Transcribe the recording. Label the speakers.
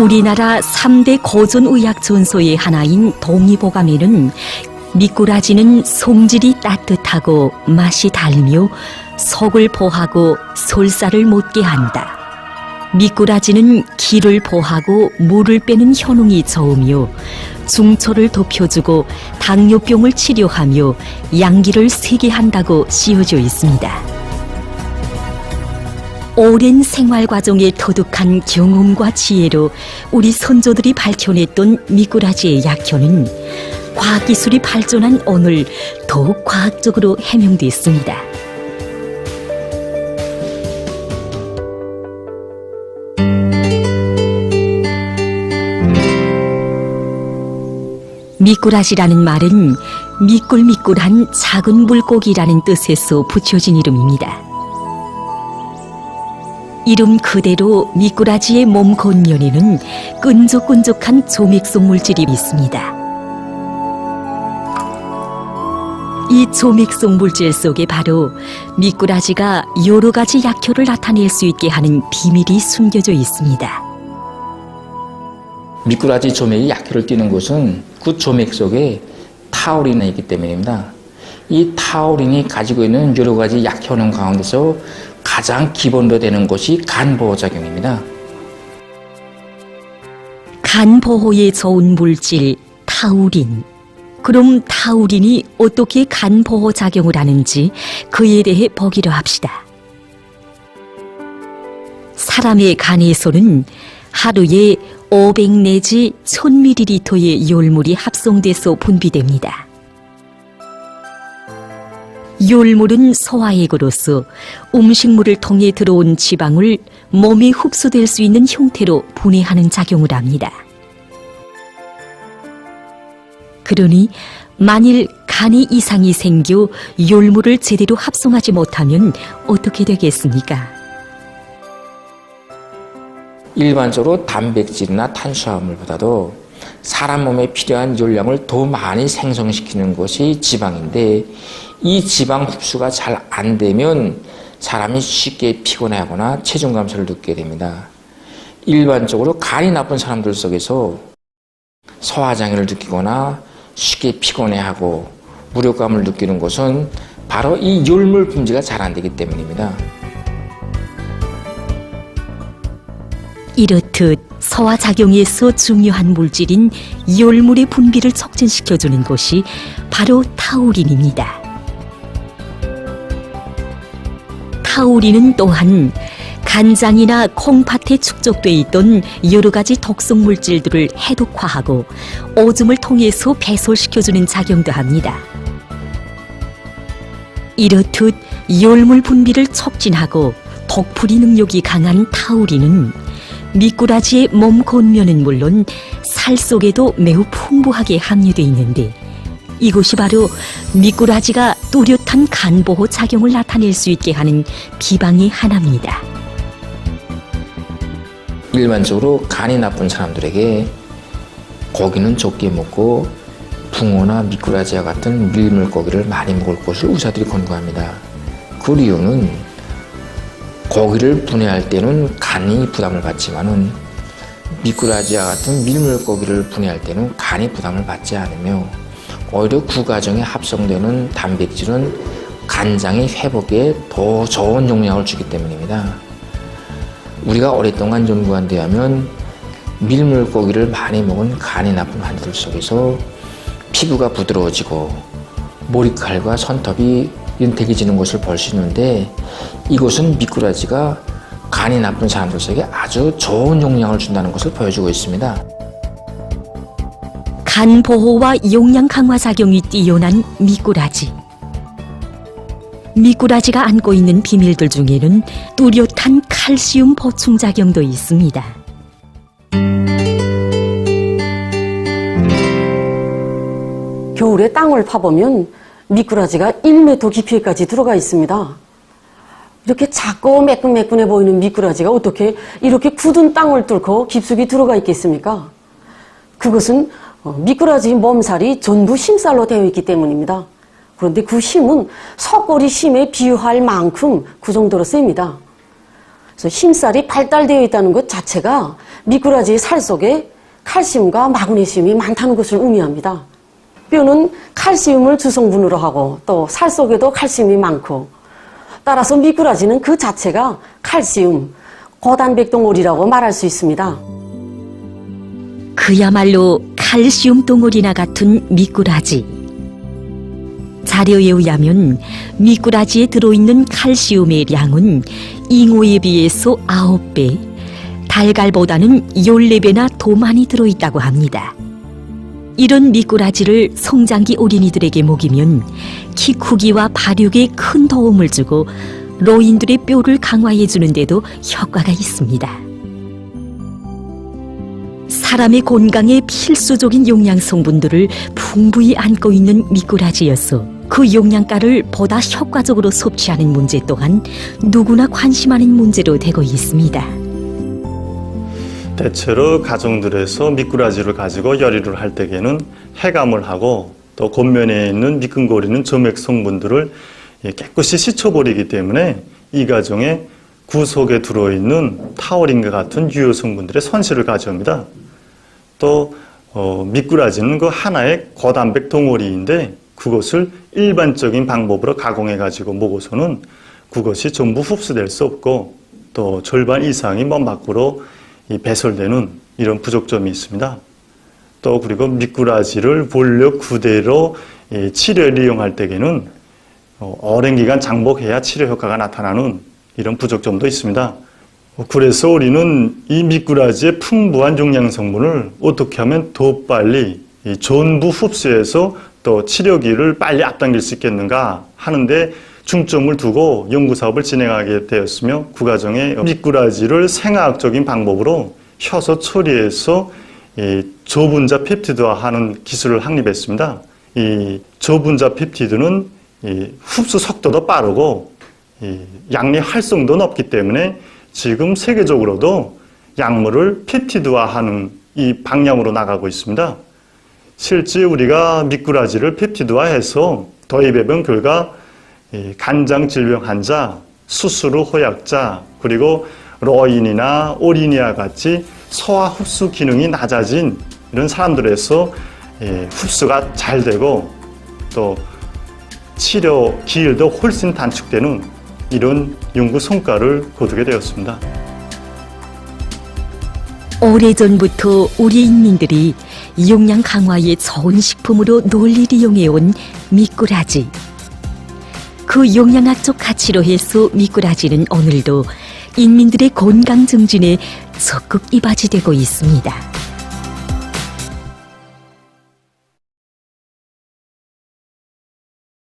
Speaker 1: 우리나라 3대 고전의학 전소의 하나인 동의보감에는 미꾸라지는 성질이 따뜻하고 맛이 달며 속을 보하고 솔살을 못게 한다. 미꾸라지는 기를 보하고 물을 빼는 효능이 좋으며 중초를 덮여주고 당뇨병을 치료하며 양기를 세게 한다고 씌워져 있습니다. 오랜 생활 과정에 터득한 경험과 지혜로 우리 선조들이 밝혀냈던 미꾸라지의 약효는 과학기술이 발전한 오늘 더욱 과학적으로 해명됐습니다. 미꾸라지라는 말은 미꿀미꿀한 작은 물고기라는 뜻에서 붙여진 이름입니다. 이름 그대로 미꾸라지의 몸 겉면에는 끈적끈적한 조맥속 물질이 있습니다. 이 조맥속 물질 속에 바로 미꾸라지가 여러 가지 약효를 나타낼 수 있게 하는 비밀이 숨겨져 있습니다.
Speaker 2: 미꾸라지 조맥이 약효를 띠는 곳은 그 조맥 속에 타우린이 있기 때문입니다. 이 타우린이 가지고 있는 여러 가지 약효능 가운데서 가장 기본으로 되는 것이 간보호작용입니다.
Speaker 1: 간보호에 좋은 물질 타우린. 그럼 타우린이 어떻게 간보호작용을 하는지 그에 대해 보기로 합시다. 사람의 간에서는 하루에 500 내지 1000ml의 열물이 합성돼서 분비됩니다. 열물은 소화액으로서 음식물을 통해 들어온 지방을 몸에 흡수될 수 있는 형태로 분해하는 작용을 합니다. 그러니 만일 간에 이상이 생겨 열물을 제대로 합성하지 못하면 어떻게 되겠습니까?
Speaker 2: 일반적으로 단백질이나 탄수화물보다도 사람 몸에 필요한 열량을 더 많이 생성시키는 것이 지방인데 이 지방 흡수가 잘 안 되면 사람이 쉽게 피곤해하거나 체중 감소를 느끼게 됩니다. 일반적으로 간이 나쁜 사람들 속에서 소화장애를 느끼거나 쉽게 피곤해하고 무력감을 느끼는 것은 바로 이 열물 분비가 잘 안 되기 때문입니다.
Speaker 1: 이렇듯 소화작용에서 중요한 물질인 열물의 분비를 촉진시켜주는 것이 바로 타우린입니다. 타우린은 또한 간장이나 콩팥에 축적돼 있던 여러 가지 독성 물질들을 해독화하고 오줌을 통해서 배설시켜주는 작용도 합니다. 이렇듯 열물 분비를 촉진하고 독풀이 능력이 강한 타우린은 미꾸라지의 몸 겉면은 물론 살 속에도 매우 풍부하게 함유되어 있는데 이것이 바로 미꾸라지가 뚜렷한 간보호 작용을 나타낼 수 있게 하는 비방의 하나입니다.
Speaker 2: 일반적으로 간이 나쁜 사람들에게 고기는 적게 먹고 붕어나 미꾸라지와 같은 밀물고기를 많이 먹을 것을 의사들이 권고합니다. 그 이유는 고기를 분해할 때는 간이 부담을 받지만은 미꾸라지와 같은 밀물고기를 분해할 때는 간이 부담을 받지 않으며 오히려 그 과정에 합성되는 단백질은 간장의 회복에 더 좋은 영향을 주기 때문입니다. 우리가 오랫동안 연구한 데 하면 밀물고기를 많이 먹은 간이 나쁜 환자들 속에서 피부가 부드러워지고 머리칼과 손톱이 윤택해지는 것을 볼 수 있는데 이것은 미꾸라지가 간이 나쁜 사람들 속에 아주 좋은 영향을 준다는 것을 보여주고 있습니다.
Speaker 1: 간 보호와 용량 강화 작용이 뛰어난 미꾸라지. 미꾸라지가 안고 있는 비밀들 중에는 뚜렷한 칼슘 보충 작용도 있습니다.
Speaker 3: 겨울에 땅을 파보면 미꾸라지가 1m 깊이까지 들어가 있습니다. 이렇게 작고 매끈매끈해 보이는 미꾸라지가 어떻게 이렇게 굳은 땅을 뚫고 깊숙이 들어가 있겠습니까? 그것은 미꾸라지 몸살이 전부 심살로 되어 있기 때문입니다. 그런데 그 심은 석고리 심에 비유할 만큼 그 정도로 셉니다. 그래서 심살이 발달되어 있다는 것 자체가 미꾸라지의 살 속에 칼슘과 마그네슘이 많다는 것을 의미합니다. 뼈는 칼슘을 주성분으로 하고 또 살 속에도 칼슘이 많고 따라서 미꾸라지는 그 자체가 칼슘, 고단백 덩어리라고 말할 수 있습니다.
Speaker 1: 그야말로 칼슘 덩어리나 같은 미꾸라지. 자료에 의하면 미꾸라지에 들어있는 칼슘의 양은 잉어에 비해서 9배, 달걀보다는 14배나 더 많이 들어있다고 합니다. 이런 미꾸라지를 성장기 어린이들에게 먹이면 키 크기와 발육에 큰 도움을 주고 노인들의 뼈를 강화해 주는 데도 효과가 있습니다. 사람의 건강에 필수적인 영양 성분들을 풍부히 안고 있는 미꾸라지여서 그 영양가를 보다 효과적으로 섭취하는 문제 또한 누구나 관심하는 문제로 되고 있습니다.
Speaker 4: 대체로 가정들에서 미꾸라지를 가지고 요리를 할 때에는 해감을 하고 또 겉면에 있는 미끈거리는 점액 성분들을 깨끗이 씻어버리기 때문에 이 가정에 구석에 들어있는 타우린과 같은 유효 성분들의 손실을 가져옵니다. 또 미꾸라지는 그 하나의 고단백 덩어리인데 그것을 일반적인 방법으로 가공해 가지고 먹어서는 그것이 전부 흡수될 수 없고 또 절반 이상이 몸 밖으로 배설되는 이런 부족점이 있습니다. 또 그리고 미꾸라지를 원료 그대로 치료에 이용할 때에는 오랜 기간 장복해야 치료 효과가 나타나는 이런 부족점도 있습니다. 그래서 우리는 이 미꾸라지의 풍부한 영양 성분을 어떻게 하면 더 빨리 전부 흡수해서 또 치료기를 빨리 앞당길 수 있겠는가 하는데 중점을 두고 연구사업을 진행하게 되었으며 그 과정에 미꾸라지를 생화학적인 방법으로 효소 처리해서 저분자 펩티드화하는 기술을 확립했습니다. 이 저분자 펩티드는 흡수 속도도 빠르고 양리 활성도 높기 때문에 지금 세계적으로도 약물을 펩티드화하는 이 방향으로 나가고 있습니다. 실제 우리가 미꾸라지를 펩티드화해서 도입해본 결과 간장 질병 환자, 수술 후 호약자, 그리고 노인이나 어린이와 같이 소화 흡수 기능이 낮아진 이런 사람들에서 흡수가 잘 되고 또 치료 기일도 훨씬 단축되는 이런 연구 성과를 거두게 되었습니다.
Speaker 1: 오래전부터 우리 인민들이 영양 강화에 좋은 식품으로 널리 이용해온 미꾸라지. 그 영양학적 가치로 해서 미꾸라지는 오늘도 인민들의 건강 증진에 적극 이바지되고 있습니다.